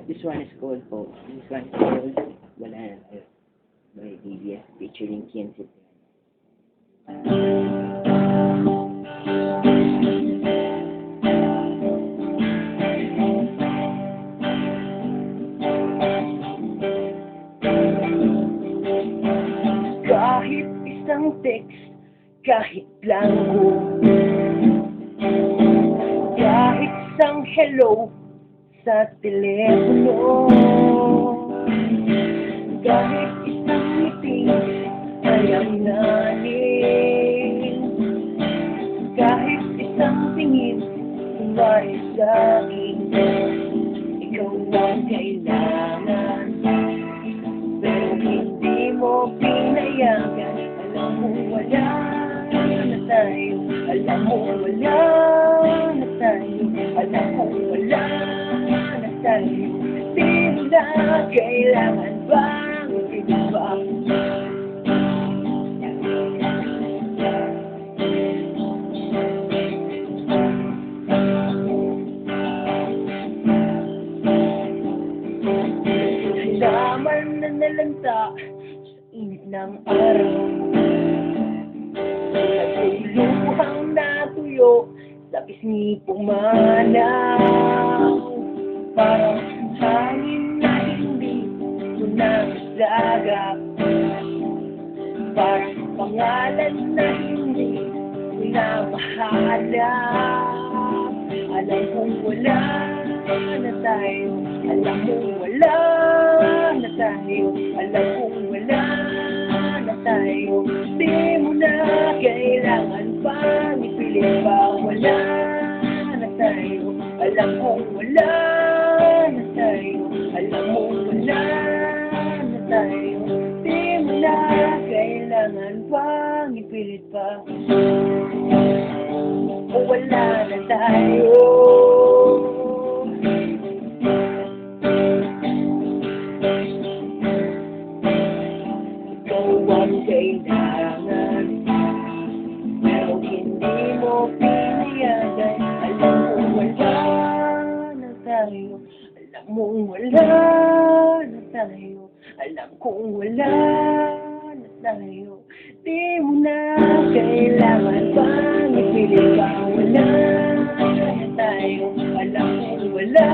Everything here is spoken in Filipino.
This one is called po. This one is called Wala Na Tayo by DBS featuring Kian Cipriano. Kahit isang text, kahit blanco, kahit isang hello sa telepono, kahit isang ngiti ay ang nanin, kahit isang tingin kumari sa akin, ikaw lang kailangan. Pero hindi mo pinayagan. Alam mo wala na tayo. Alam mo wala na tayo. Alam mo wala na tayo. Di mo na kailangan bang iba? Laman na nalanta sa init ng araw, naguluhang natuyo sa pisngi pumanaw, parang hangin na hindi ko nasagap, parang pangalan na hindi ko na mahalap. Alam kong wala na tayo. Alam mo wala na tayo. Alam kong wala na tayo. Di mo na kailangan pang ipilit pa. Wala na tayo. Alam kong wala na tayo. Alam mo wala na tayo. Di mo na kailangan pang ipilit pa. O wala na tayo. Kailangan, pero hindi mo pinayagan. Alam mo wala na tayo. Alam mo wala na tayo. Alam kong wala na tayo. Di mo na kailangan pang ipilit pa. Wala na tayo. Alam mo wala